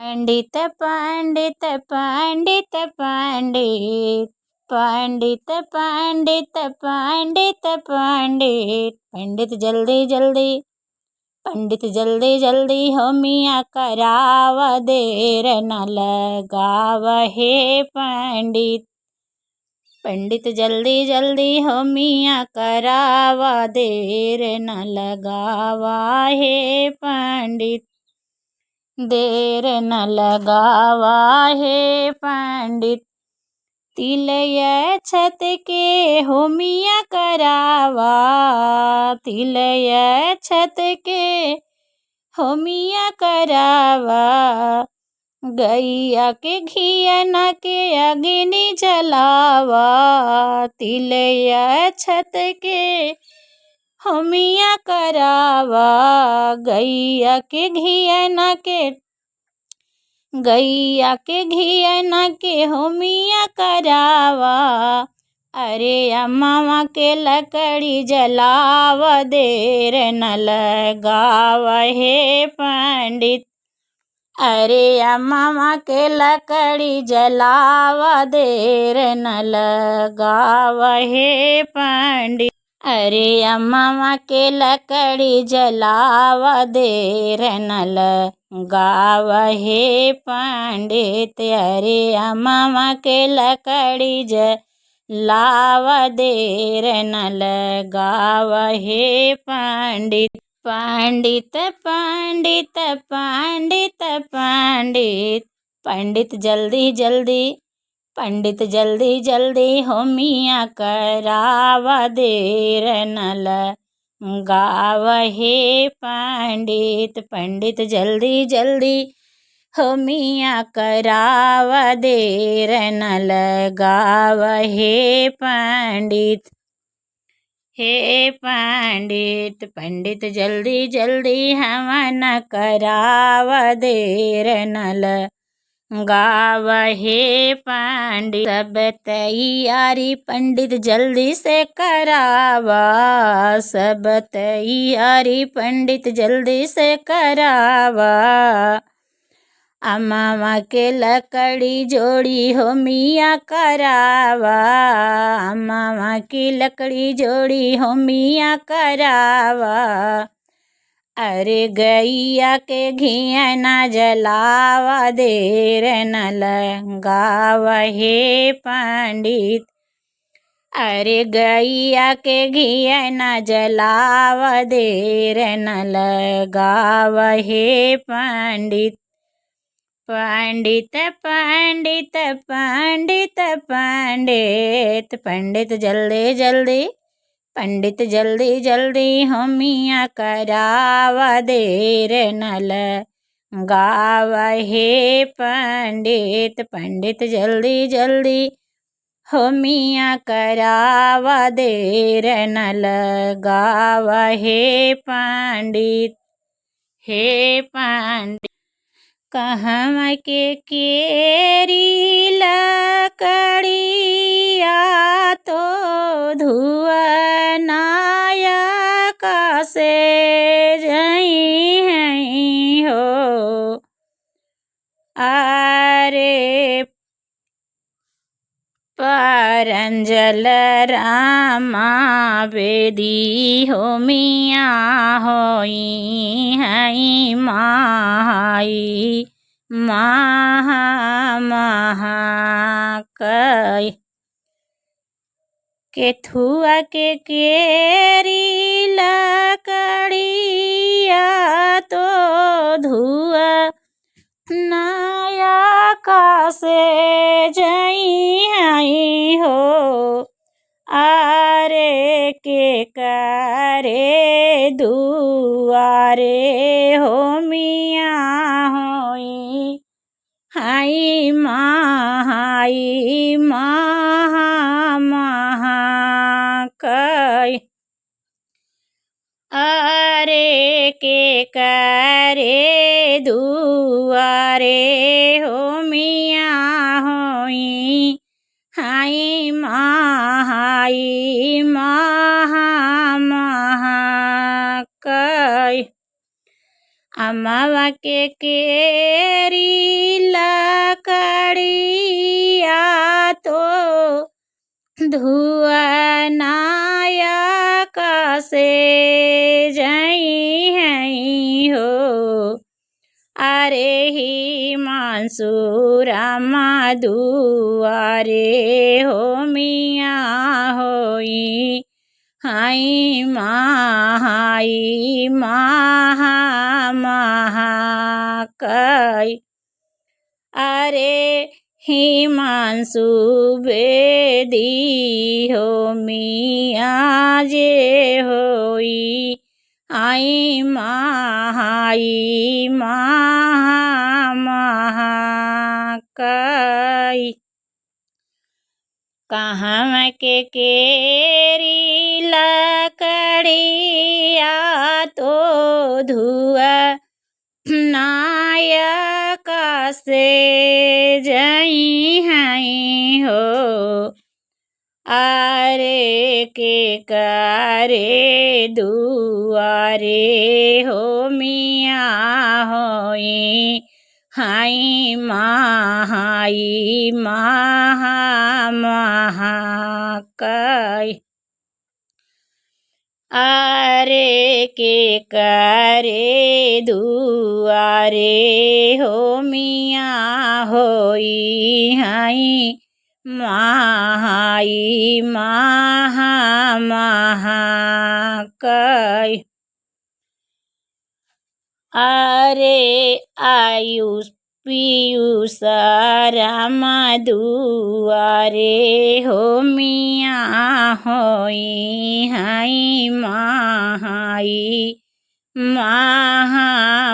पंडित पंडित पंडित पंडित पंडित पंडित पंडित पंडित पंडित जल्दी जल्दी पंडित जल्दी जल्दी हो मियाँ कराव देर न लगाव हे पंडित। पंडित जल्दी जल्दी हो मियाँ कराव देर न लगावा हे पंडित। देर न लगावा हे पंडित। तिलय छत के हो मियाँ करावा। तिलय छत के हो मियाँ करावा। गैया के घियना के अग्नि जलावा। तिलय छत के हो मियाँ करावा। गैया के घियना के हो मियाँ करावा। अरे अम्मा के लकड़ी जलाव देर न लगाव हे पंडित। अरे अम्मा के लकड़ी जलाव देर न लगाव हे पंडित। अरे अम्मा के लकड़ी जलाव देर न लगाव हे पंडित। अरे अम्मा के लकड़ी जलाव देर न लगाव हे पंडित। पंडित पंडित पंडित पंडित पंडित जल्दी जल्दी पंडित जल्दी जल्दी हो मियाँ कराव देर न लगाव हे पंडित। पंडित जल्दी जल्दी हो मियाँ कराव देर न लगाव हे पंडित। हे पंडित पंडित जल्दी जल्दी हवन कराव देर न लगाव हे पंडित। सब तैयारी पंडित जल्दी से करावा। सब तैयारी पंडित जल्दी से करावा। अम्मा के लकड़ी जोड़ी हो मियाँ करावा। अम्मा की लकड़ी जोड़ी हो मियाँ करावा। अरे गैया के घियना जलाव देर न लगाव हे पंडित। अरे गैया के घियना जलाव देर न लगाव हे पंडित। पंडित पंडित पंडित पंडित पंडित जल्दी जल्दी पंडित जल्दी जल्दी हो मियाँ कराव देर न लगाव हे पंडित। पंडित जल्दी जल्दी हो मियाँ कराव देर न लगाव हे पंडित। हे पंडित कहवा के केरी लकड़िया तो धुआ नायक से जई हैं हो। अरे परंजल रामा बेदी हो मियाँ होई हैं माई महाकय। केथुआ के केरी लकड़िया तो धुआ नायक से जई हैं हो। अरे के करे दुआरे हो मियाँ होई हाई माई महाकय। अरे के करे दुआरे हो मियाँ होई हाई माई महाकय। अम्मा के केरी धुआ नायक से जई हैं हो। अरे ही मंसूरामा दुआरे हो मियाँ होई हाई माई महाकई। अरे हिमांशु बेदी हो मियाँ जे होई आई माई महाकई। कहम के केरी लकड़िया तो धुआ नायक से जई हैं हो। अरे के करे दुआरे हो मियाँ होई हाई माई महाकई। अरे के करे दुआरे हो मियाँ होई हाई माई महाकई। अरे आयुष पीयूष राम दुआरे हो मियाँ होई हाई माई महाकई।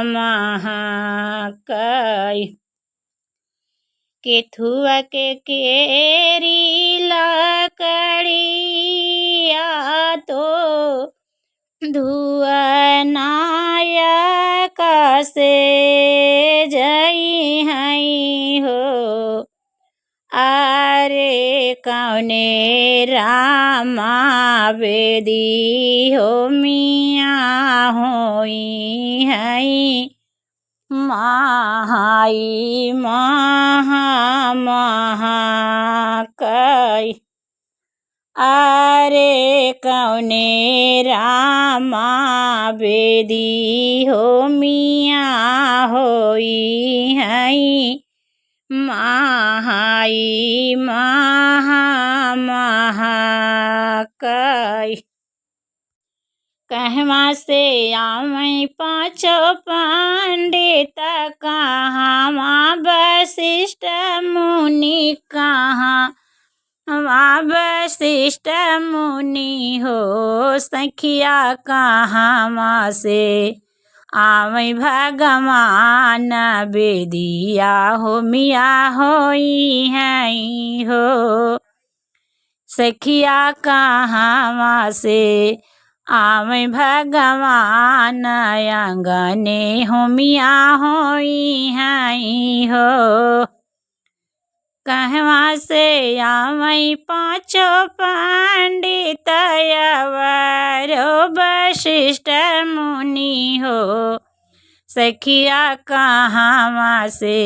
केथुआ के केरी लकड़िया तो धुआ नायक से जई हैं हो। अरे कौने रामा बेदी हो मियाँ होई हाई माई महाकई। अरे कौने रामा बेदी हो मियाँ होई हाई माई महाकई। कहवा से आवें पाँचों पंडित कहाँ वशिष्ठ मुनि कहाँ वशिष्ठ मुनि हो। सखिया कहाँ से आवें भगवान बेदिया हो मियाँ होई हैं हो। सखिया कहाँ से आवें भगवान आंगने हो मियाँ होई हैं हो। कहवा से आवें पाँचों पंडित वशिष्ठ मुनि हो। सखिया कहाँ से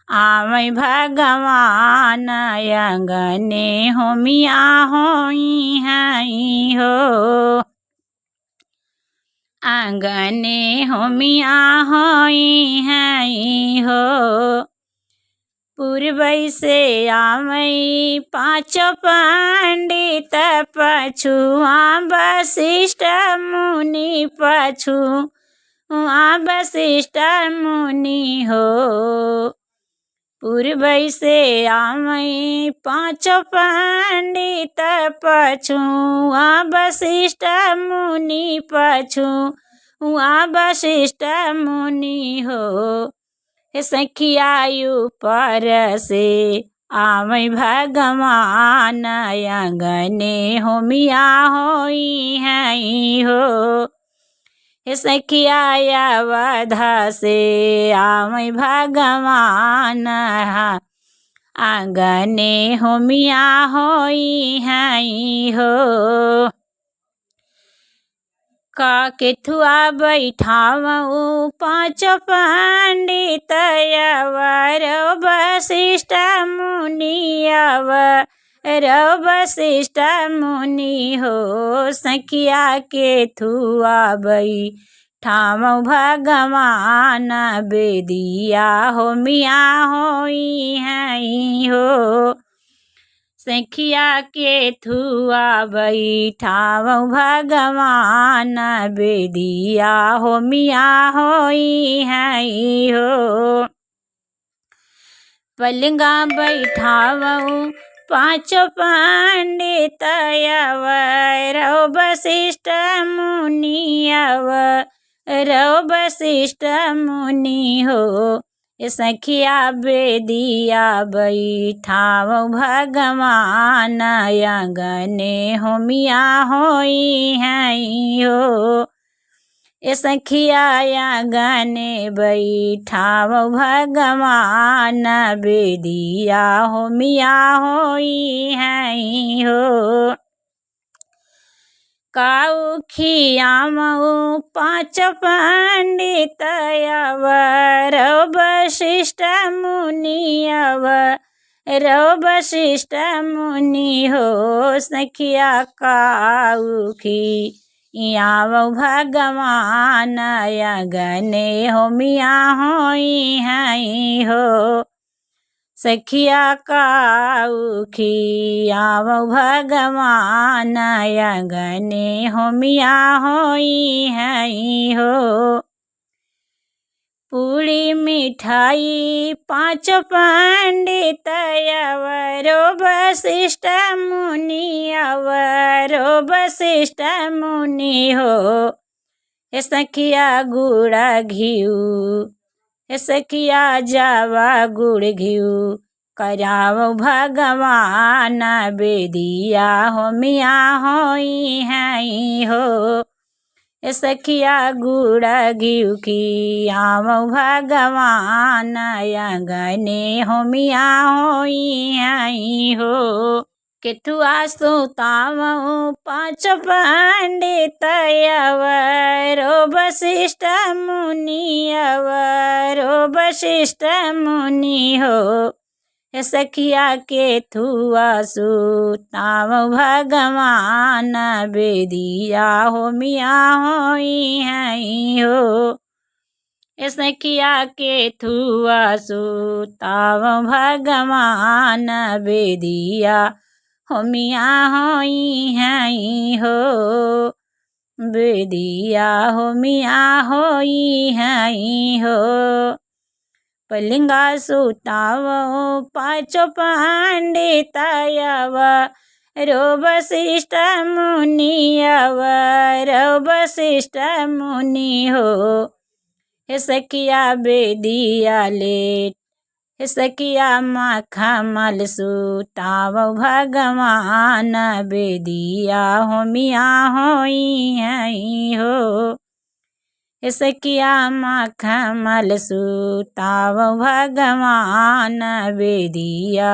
आवें भगवान आंगने हो मियाँ होई हैं हो। आंगने हो मियाँ होई हैं हो। पूर्व से आवें पाँचों पंडित पछुआ वशिष्ठ मुनि पछुआ वशिष्ठ मुनि हो। पूर्व से आवें पाँचों पंडित पछुआ वशिष्ठ मुनि पछुआ वशिष्ठ मुनि हो। सखिया ऊपर से आवें भगवान आंगने हो मियाँ होई हैं हो। सखिया अवध से आवें भगवान आंगने हो मियाँ होई हैं हो। का केथुआ बैठावऊ पाँचों पंडित अवर वशिष्ठ मुनि रहो वशिष्ठ मुनि हो। सखिया केथु आबई ठामौ भगवान बेदिया हो मिया होई हैं हो। सखिया केथु आबई ठामौ भगवान बेदिया हो मिया होई हैं हो। पलंगा बैठावऊ पाँचों पंडित रहो वशिष्ठ मुनि रहो वशिष्ठ मुनि हो। सखिया बेदिया बैठावऊ भगवान आंगने हो मिया होई हैं हो। सखिया आंगने बैठावऊ भगवान बेदिया हो मिया होई हैं हो। काऊ खियामऊ पाँच पंडित रहो वशिष्ठ मुनि रहो वशिष्ठ मुनि हो। सखिया काऊ खियामऊ भगवान आंगने हो मिया होई हैं हो। सखिया काऊ खियावऊ भगवान आंगने हो मिया होई हैं हो। पूरी मिठाई पाँच पंडित रो वशिष्ठ मुनि रो वशिष्ठ मुनि हो। सखिया गुड़ा घिऊ सखिया जावा गुड़ घिऊ करावऊ भगवान बेदिया हो मिया होई हैं हो। सखिया गुड़ घिऊ खियावऊ भगवान आंगने हो मिया होई हैं हो। केथुआ सुतावऊ पाँच पंडित रो वशिष्ठ मुनि रो वशिष्ठ मुनि हो। सखिया केथुआ सुतावऊ भगवान बेदिया हो मिया होई हैं हो। सखिया केथुआ सुतावऊ भगवान बेदिया हो मिया होई हैं हो। बेदिया हो मिया होई हैं हो। पलंगा सुतावऊ पाँचों पंडित रो वशिष्ठ मुनि रो वशिष्ठ मुनि हो। सखिया बेदिया लेट सखिया मखमल सुतावऊ भगवान बेदिया हो मिया होई हैं हो। सखिया मखमल सुतावऊ भगवान बेदिया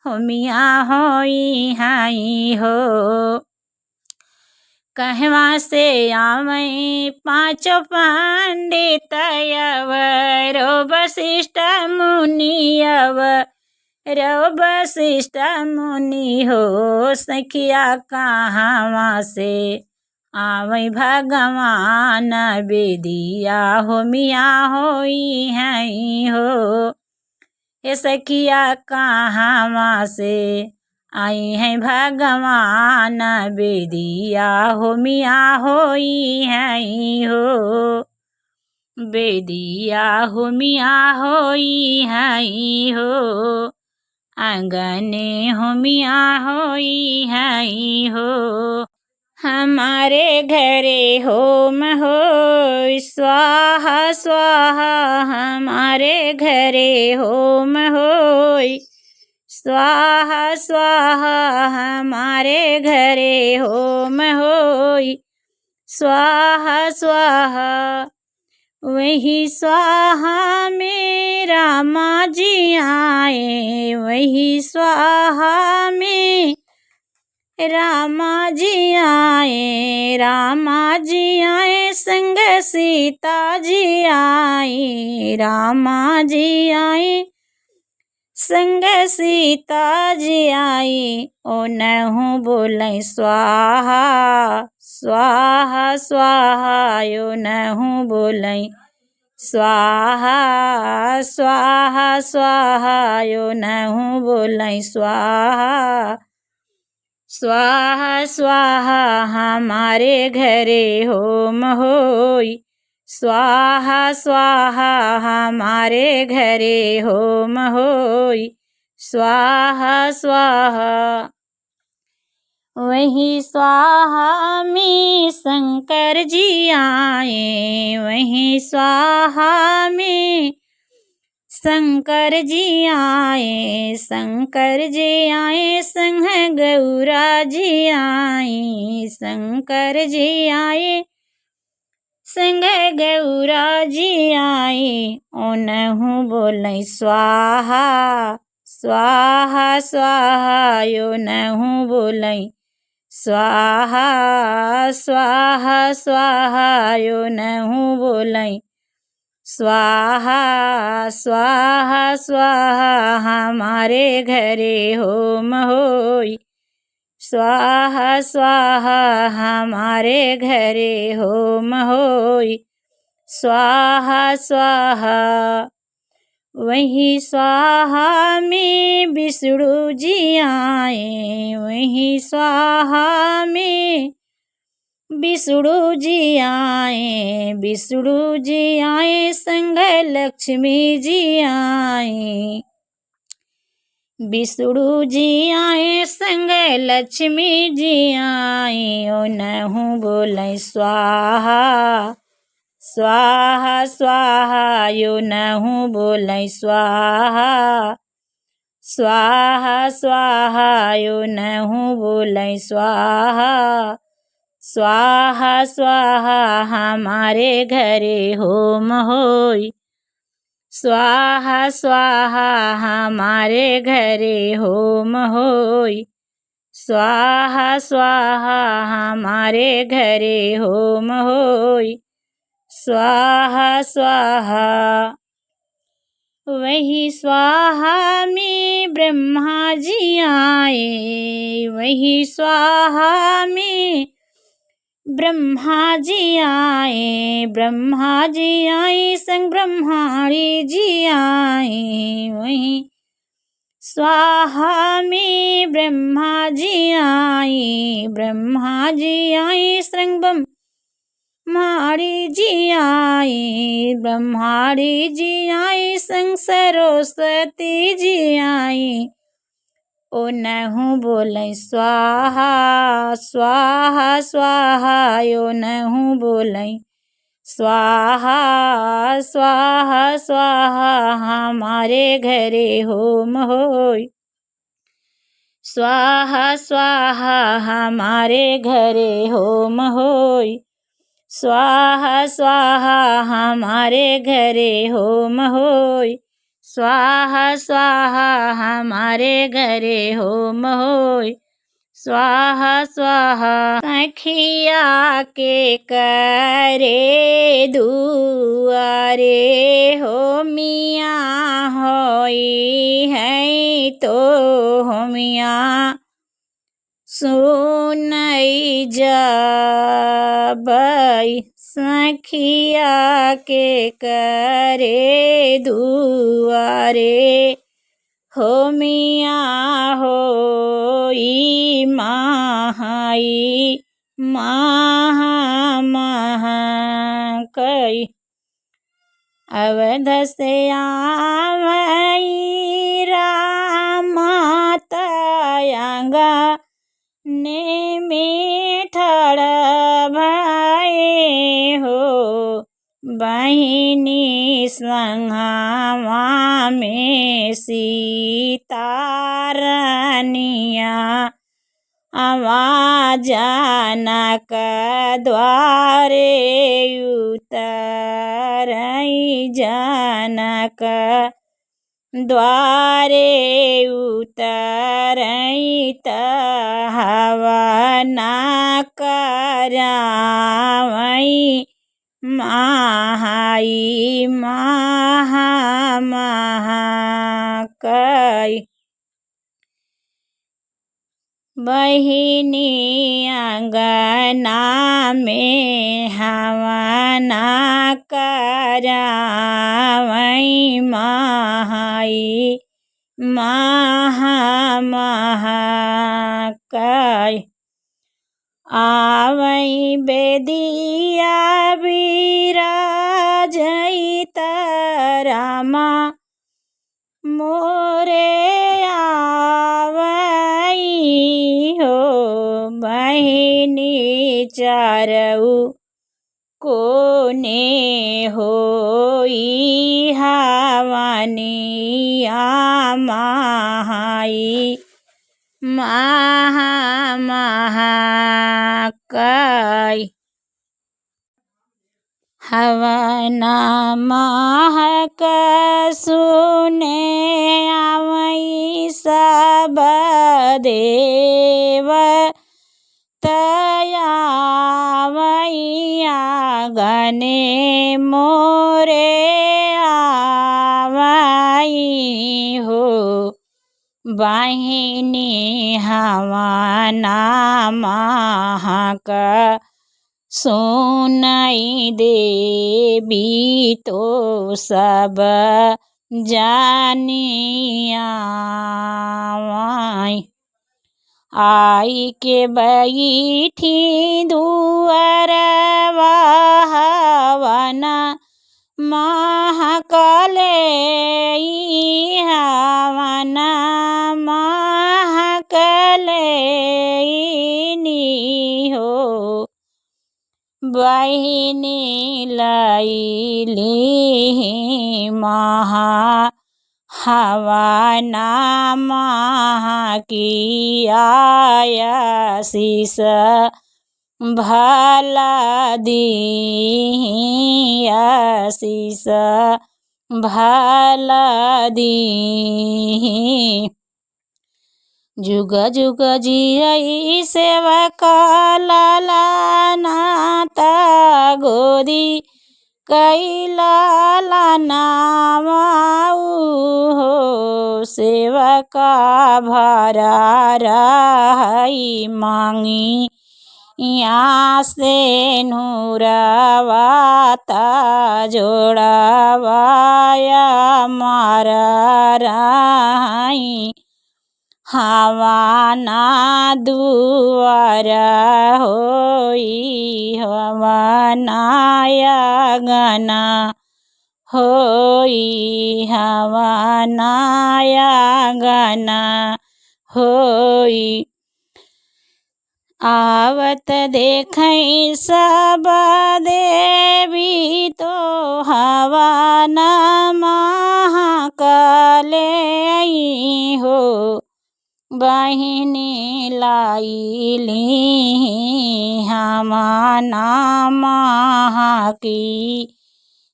हो मिया होई हैं हो। कहवा से आवई पाँचों पंडित रो वशिष्ठ मुनि रो वशिष्ठ मुनि हो। सखिया कहवा से आवई भगवान बेदिया हो मिया होई हैं हो। सखिया कहवा से आई हैं भगवान बेदिया हो मिया होई हैं हो। बेदिया हो मिया होई हैं हो। आंगने हो मिया होई हैं हो। हमारे घरे होम हो स्वाहा स्वाहा हमारे घरे होम होई स्वाहा स्वाहा हमारे घरे होम होई स्वाहा स्वाहा। वही स्वाहा में रामा जी आए वही स्वाहा में रामा जी आए संग सीता जी आए रामा जी आए संग सीता जी आई ओनहु बोलै स्वाहा स्वाहा स्वाहा ओनहु बोलै स्वाहा स्वाहा स्वाहा ओनहु बोलै स्वाहा स्वाहा स्वाहा हमारे घरे होम होई स्वाहा स्वाहा हमारे घरे होम होई स्वाहा स्वाहा। वही स्वाहा में शंकर जी आए वही स्वाहा में शंकर जी आए शंकर जी आए संग गौरा जी आए शंकर जी आए संग गौरा जी आए ओनहु बोलै स्वाहा स्वाहा स्वाहा ओनहु बोलै स्वाहा स्वाहा स्वाहा ओनहु बोलै स्वाहा स्वाहा स्वाहा हमारे घरे होम होई स्वाहा स्वाहा हमारे घरे होम होई स्वाहा स्वाहा। वही स्वाहा में विष्णु जी आए वही स्वाहा में विष्णु जी आए विष्णु जी आए संग लक्ष्मी जी आए विष्णु जी आए संग लक्ष्मी जी आए ओनहु बोलै स्वाहा स्वाहा स्वाहा ओनहु बोलै स्वाहा स्वाहा स्वाहा ओनहु बोलै स्वाहा स्वाहा स्वाहा हमारे घरे होम होई स्वाहा स्वाहा हमारे घरे होम होई स्वाहा स्वाहा हमारे घरे होम होई स्वाहा स्वाहा। वही स्वाहा में ब्रह्मा जी आए वही स्वाहा में ब्रह्मा जी आए संग ब्रह्माणी जी आए वही स्वाहा में ब्रह्मा जी आए संग ब्रह्माणी जी आए ब्रह्माणी जी आए संग सरस्वती जी आए ओनहु बोलै स्वाहा स्वाहा स्वाहा ओनहु बोलै स्वाहा स्वाहा स्वाहा हमारे घरे होम होई स्वाहा स्वाहा हमारे घरे होम होई स्वाहा स्वाहा हमारे घरे होम होई स्वाहा स्वाहा हमारे घरे होम होई स्वाहा स्वाहा। सखिया के करे दुआरे होमिया होई है तो होमिया सुनई जबै सखिया के करे दुआरे होमिया होई महाई महा कई अवध से आवई रामतयंगा ने में ठड़ भये हो बहिनी संगवा में सीतारनिया जनक द्वारे उतरई जनक द्वारे उतरई हवना करावई महाई महा कई। बहिनी अंगना में हवना करावई महाई महामहाकाय आवई बेदिया विराजइत रामा मोरे आवई हो बहिनी चारऊ कोने होई हवनिया महाई महामहाकाय हवना महक सुने आवई सब देव तयावई आंगने मोरे आवई हो बहिनी हवना महक सुनई देवी तो सब जानिया आई के बैठी दुअरवा हवना महकले हवना महकले हो बहिनी लैली महा हवना महाकियाशीष भला दी आशीष भला दी जुग जुग जियई सेवका लाला नाता गोदी कैला नामाऊ हो सेवका भरा रही मांगी यहाँ से नूरवाता जोड़वाया मारा रही हवना दुआरा होई हवनाया गना होई हवनाया गना होई आवत देखई सब देवी तो हवना महकले हो बहिनी लाइली हवना महकी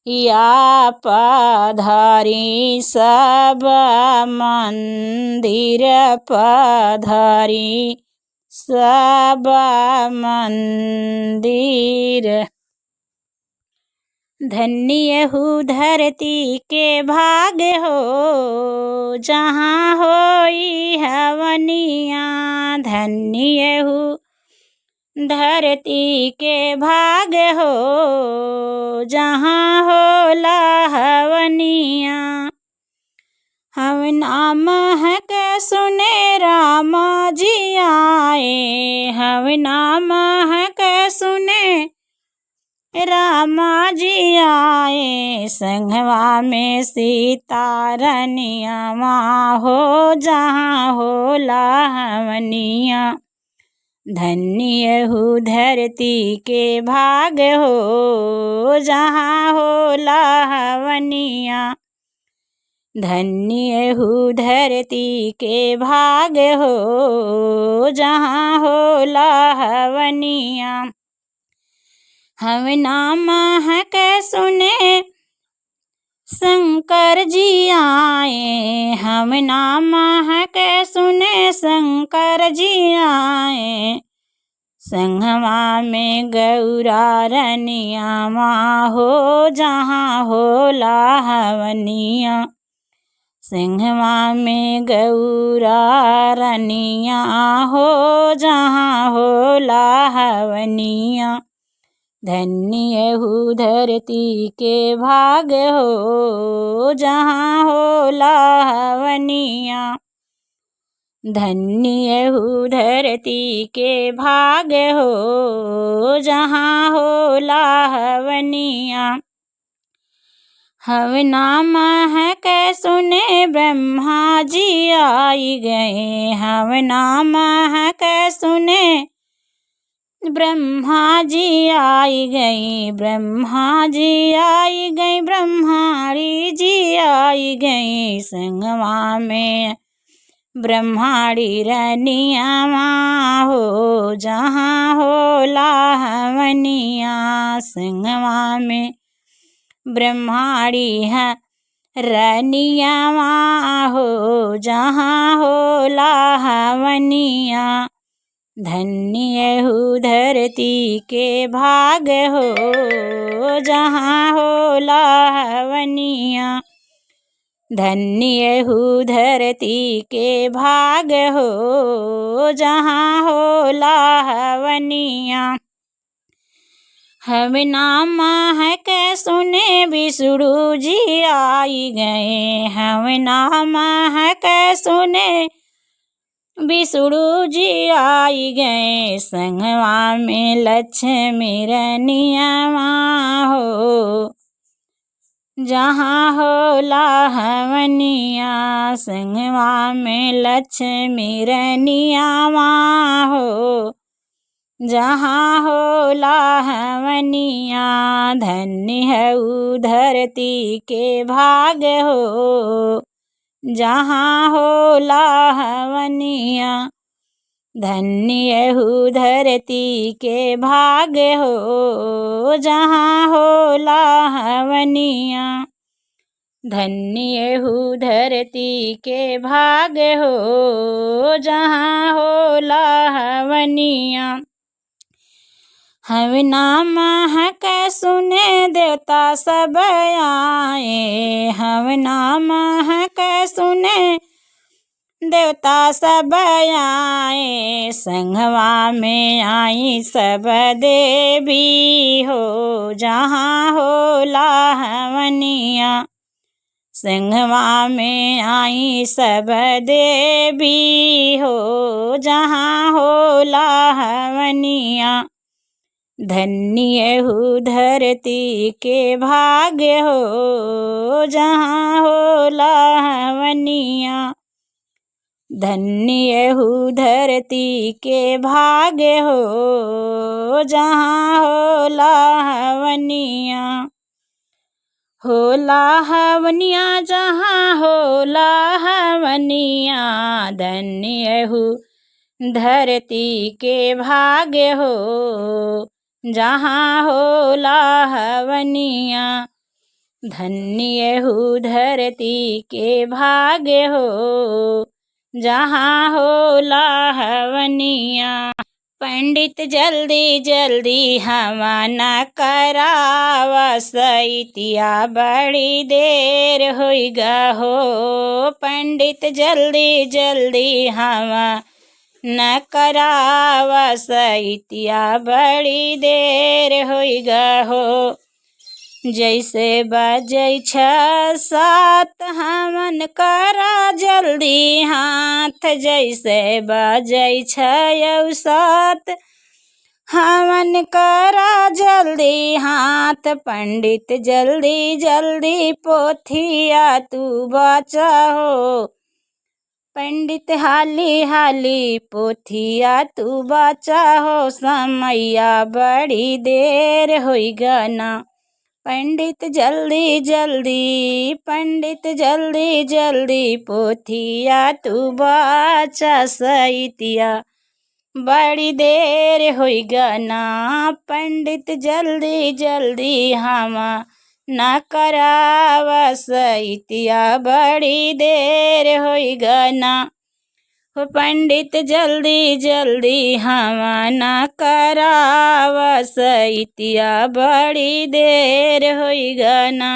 या पधारी सब मंदिर पधारी सब मंदिर धन्य हो धरती के भाग हो जहाँ होई हवनिया धन्य हो धरती के भाग हो जहाँ होला हवनिया हवना महक सुने राम जी आए हवना महक सुने राम जी आए संघवा में सीता रनिया हो जहाँ होला हवनिया धन्य हो धरती के भाग हो जहाँ होला हवनिया धन्य हो धरती के भाग हो जहाँ होला हवनिया हवना महक सुने शंकर जी आए हवना महक सुने शंकर जी आए संघवा में गौरा रनिया हो जहाँ होला हवनिया संगवा में गौरा रनिया हो जहाँ होला हवनिया। धन्य हूँ धरती के भाग हो जहाँ होला हवनिया। धन्य हूँ धरती के भाग हो जहाँ होला हवनिया। हवना महक सुने ब्रह्मा जी आई गए। हवना महक सुने ब्रह्मा जी आई गई। ब्रह्मा जी आई गई ब्रह्माणी जी आई गई। संगवा में ब्रह्माणी रनिया हो जहाँ होला हवनिया। संगवा में ब्रह्माणी है रनिया हो जहाँ होला हवनिया। धन्य हूँ धरती के भाग हो जहाँ होला हवनिया। धन्य हूँ धरती के भाग हो जहाँ होला हवनिया। हवना महक सुने विष्णु जी आई गए। हवना महक सुने विष्णु जी आई गए। संगवा में लक्ष्मी रनिया हो जहाँ होला हवनिया। संगवा में लक्ष्मी रनिया हो जहाँ होला हवनिया। धन्य हूँ धरती के भाग हो जहाँ होला हवनिया। धन्य हूँ धरती के भाग हो जहाँ होला हवनिया। धन्य हूँ धरती के भाग हो जहाँ होला हवनिया। हवना महक सुने देवता सब आए। हवना महक सुने देवता सब आए। संगवा में आई सब देवी हो जहाँ होला हवनिया। संगवा में आई सब देवी हो जहाँ होला हवनिया। धन्य हूँ धरती के भाग हो जहाँ होला हवनिया। धन्य हूँ धरती के भाग हो जहाँ होला हवनिया। होला हवनिया जहाँ होला हवनिया। धन्य हूँ धरती के भाग हो जहाँ होला हवनिया। धन्य हूँ धरती के भाग हो जहाँ होला हवनिया। पंडित जल्दी जल्दी हवन करावा सैतिया बड़ी देर होइगा हो। पंडित जल्दी जल्दी हवन न करावा सैतिया बड़ी देर होइगा हो। जैसे बजै 6-7 हवन करा जल्दी हाथ। जैसे बजै 6-7 हवन करा जल्दी हाथ। पंडित जल्दी जल्दी पोथिया तू बचा हो। पंडित हाली हाली पोथिया तू बचा हो। समैया बड़ी देर होइगा ना। पंडित जल्दी जल्दी पंडित जल्दी जल्दी पोथिया तू बचा सैतिया बड़ी देर होइगा ना। पंडित जल्दी जल्दी हम न करावा सैतिया बड़ी देर होइगा ना। हो पंडित जल्दी जल्दी हम न करावा सैतिया बड़ी देर होइगा ना।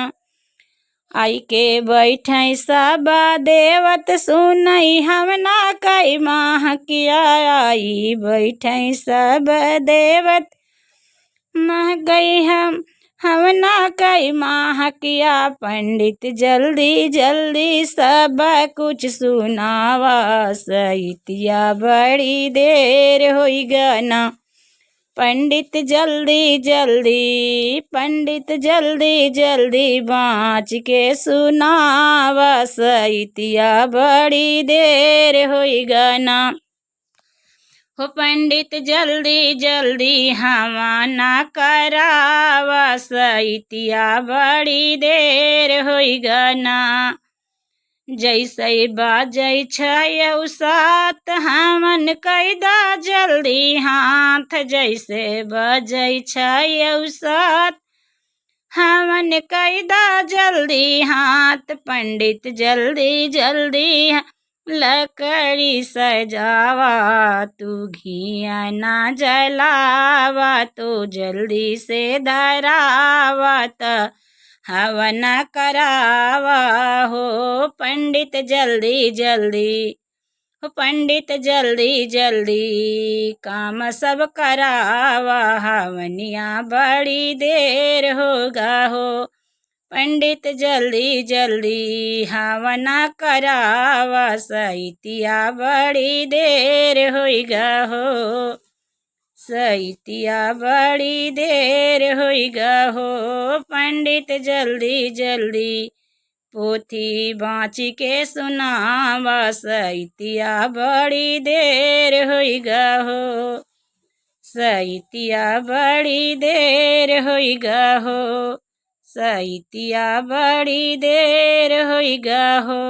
आई के बैठै सब देवत सुनई हमना कई माह किया। आई बैठै सब देवत मह गई हमना कई माह किया। पंडित जल्दी जल्दी सब कुछ सुनावा। सैतिया बड़ी देर होई गना। पंडित जल्दी जल्दी बाँच के सुनावा। सैतिया बड़ी देर होई गना। हो पंडित जल्दी जल्दी हवाना करावा। सैतिया बड़ी देर होई गना। जैसे बाजै छै सात हमन कैदा जल्दी हाथ। जैसे बजै छै सात हमन कैदा जल्दी हाथ। पंडित जल्दी जल्दी लकड़ी सजावा। तू घिया ना जलावा। तो जल्दी से धरावा त हवन करावा। हो पंडित जल्दी जल्दी हो पंडित जल्दी जल्दी काम सब करावा। हवनिया बड़ी देर होगा हो। पंडित जल्दी जल्दी हवना करावा। सैतिया बड़ी देर होइगा हो। सैतिया बड़ी देर होइगा हो। पंडित जल्दी जल्दी पोथी बाँची के सुनावा। सैतिया बड़ी देर होइगा हो। सैतिया बड़ी देर होइगा हो। सैतिया बड़ी देर होइगा हो।